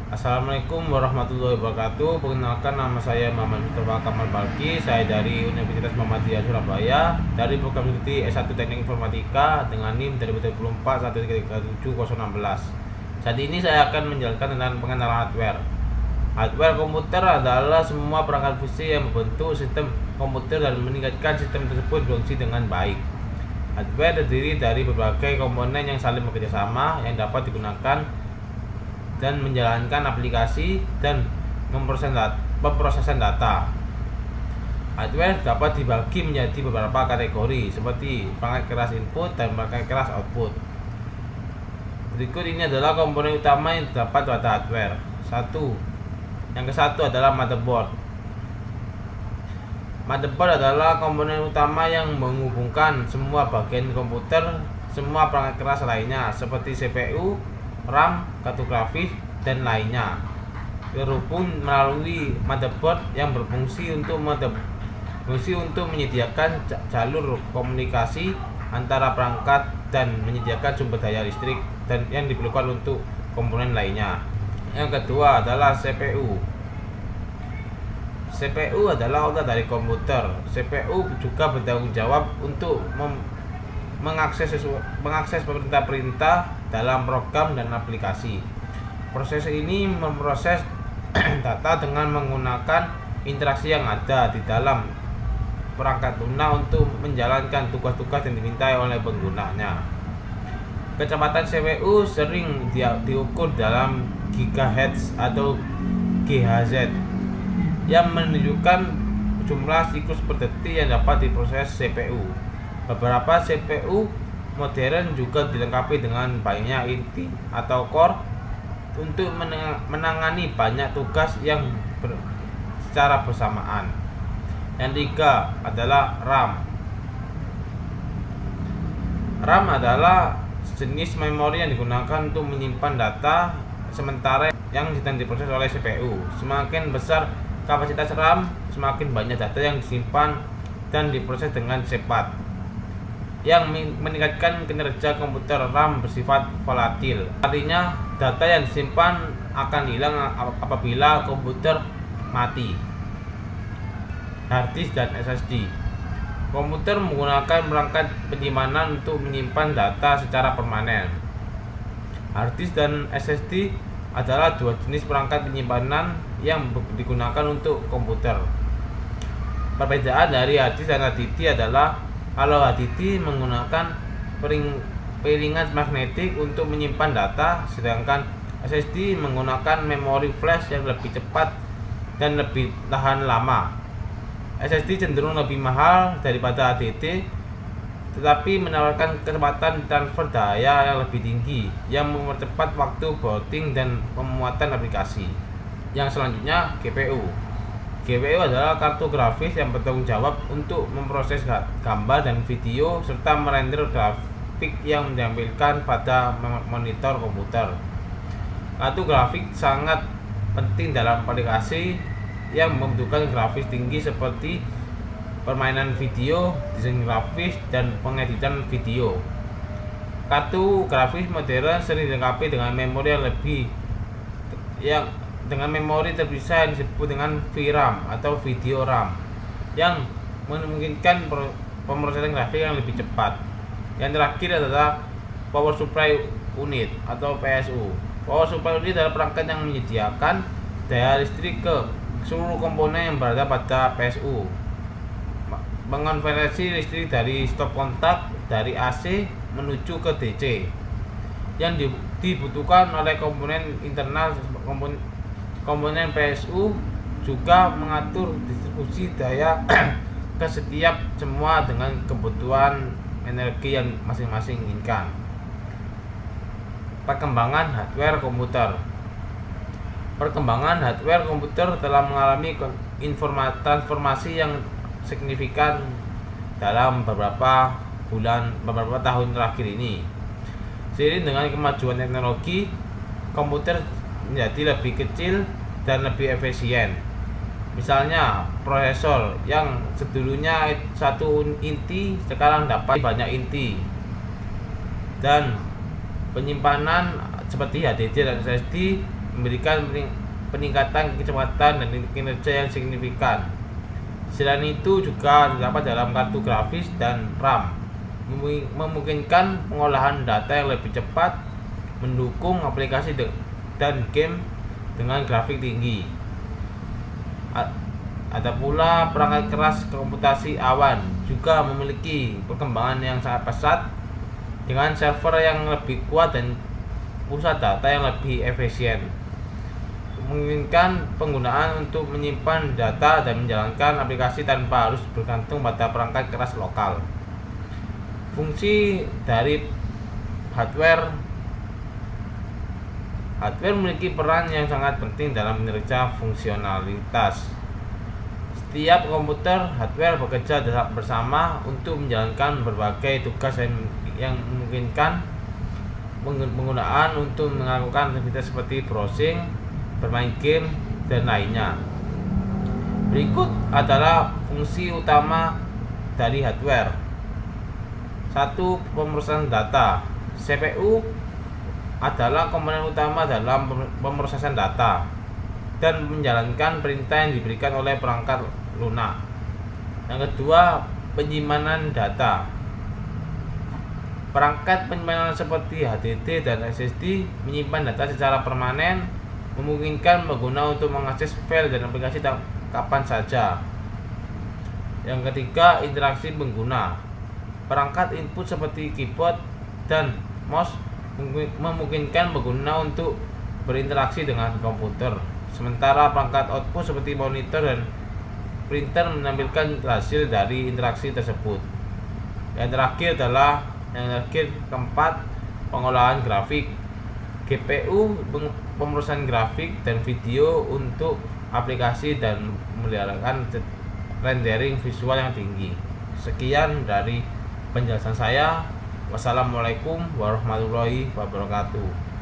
Assalamualaikum warahmatullahi wabarakatuh. Perkenalkan, nama saya Muhammad Mustafa Kamal Balki. Saya dari Universitas Muhammadiyah Surabaya, dari program studi S1 Teknik Informatika dengan NIM 2024 1337016. Saat ini saya akan menjelaskan tentang pengenalan hardware. Hardware komputer adalah semua perangkat fisik yang membentuk sistem komputer dan meningkatkan sistem tersebut berfungsi dengan baik. Hardware terdiri dari berbagai komponen yang saling bekerjasama yang dapat digunakan dan menjalankan aplikasi dan pemrosesan data. Hardware dapat dibagi menjadi beberapa kategori seperti perangkat keras input dan perangkat keras output. Berikut ini adalah komponen utama yang terdapat pada hardware. Yang ke-1 adalah motherboard. Motherboard adalah komponen utama yang menghubungkan semua bagian komputer, semua perangkat keras lainnya seperti CPU, RAM, kartu grafis, dan lainnya terhubung melalui motherboard yang berfungsi untuk menyediakan jalur komunikasi antara perangkat dan menyediakan sumber daya listrik dan yang diperlukan untuk komponen lainnya. Yang kedua adalah CPU. CPU adalah otak dari komputer. CPU juga bertanggung jawab untuk mengakses perintah-perintah dalam program dan aplikasi. Proses ini memproses data dengan menggunakan interaksi yang ada di dalam perangkat lunak untuk menjalankan tugas-tugas yang dimintai oleh penggunanya. Kecepatan CPU sering diukur dalam gigahertz atau GHz yang menunjukkan jumlah siklus per detik yang dapat diproses CPU. Beberapa CPU modern juga dilengkapi dengan banyak inti atau core untuk menangani banyak tugas yang secara bersamaan. Yang ketiga adalah RAM. RAM adalah jenis memori yang digunakan untuk menyimpan data sementara yang sedang diproses oleh CPU. Semakin besar kapasitas RAM, semakin banyak data yang disimpan dan diproses dengan cepat, yang meningkatkan kinerja komputer. RAM bersifat volatil, artinya data yang disimpan akan hilang apabila komputer mati. Hard disk dan SSD. Komputer menggunakan perangkat penyimpanan untuk menyimpan data secara permanen. Hard disk dan SSD adalah dua jenis perangkat penyimpanan yang digunakan untuk komputer. Perbedaan dari hard disk dan HDD adalah kalau HDD menggunakan piringan magnetik untuk menyimpan data, sedangkan SSD menggunakan memori flash yang lebih cepat dan lebih tahan lama. SSD cenderung lebih mahal daripada HDD, tetapi menawarkan kecepatan transfer daya yang lebih tinggi yang mempercepat waktu booting dan pemuatan aplikasi. Yang selanjutnya, GPU. GPU adalah kartu grafis yang bertanggung jawab untuk memproses gambar dan video serta merender grafik yang ditampilkan pada monitor komputer. Kartu grafik sangat penting dalam aplikasi yang membutuhkan grafis tinggi seperti permainan video, desain grafis, dan pengeditan video. Kartu grafis modern sering dilengkapi dengan memori dengan memori terpisah yang disebut dengan VRAM atau video RAM yang memungkinkan pemrosesan grafik yang lebih cepat. Yang terakhir adalah Power Supply Unit atau PSU. Power Supply Unit adalah perangkat yang menyediakan daya listrik ke seluruh komponen yang berada pada PSU, mengonversi listrik dari stop kontak dari AC menuju ke DC yang dibutuhkan oleh komponen internal. Komponen PSU juga mengatur distribusi daya ke setiap semua dengan kebutuhan energi yang masing-masing inginkan. Perkembangan hardware komputer. Perkembangan hardware komputer telah mengalami transformasi yang signifikan dalam beberapa tahun terakhir ini. Seiring dengan kemajuan teknologi, komputer menjadi lebih kecil dan lebih efisien. Misalnya, prosesor yang sedulunya satu inti sekarang dapat banyak inti, dan penyimpanan seperti HDD dan SSD memberikan peningkatan kecepatan dan kinerja yang signifikan. Selain itu juga terdapat dalam kartu grafis dan RAM, memungkinkan pengolahan data yang lebih cepat, mendukung aplikasi dan game dengan grafik tinggi. Ada pula perangkat keras komputasi awan, juga memiliki perkembangan yang sangat pesat dengan server yang lebih kuat dan pusat data yang lebih efisien, memungkinkan penggunaan untuk menyimpan data dan menjalankan aplikasi tanpa harus bergantung pada perangkat keras lokal. Fungsi dari hardware memiliki peran yang sangat penting dalam kinerja fungsionalitas. Setiap komputer hardware bekerja bersama untuk menjalankan berbagai tugas yang memungkinkan penggunaan untuk melakukan aktivitas seperti browsing, bermain game, dan lainnya. Berikut adalah fungsi utama dari hardware. 1. Pemrosesan data. CPU adalah komponen utama dalam pemrosesan data dan menjalankan perintah yang diberikan oleh perangkat lunak. Yang kedua, penyimpanan data. Perangkat penyimpanan seperti HDD dan SSD menyimpan data secara permanen, memungkinkan pengguna untuk mengakses file dan aplikasi kapan saja. Yang ketiga, interaksi pengguna. Perangkat input seperti keyboard dan mouse memungkinkan pengguna untuk berinteraksi dengan komputer, sementara perangkat output seperti monitor dan printer menampilkan hasil dari interaksi tersebut. Yang terakhir keempat, pengolahan grafik. GPU pemrosesan grafik dan video untuk aplikasi dan memeliharakan rendering visual yang tinggi. Sekian dari penjelasan saya. Wassalamualaikum warahmatullahi wabarakatuh.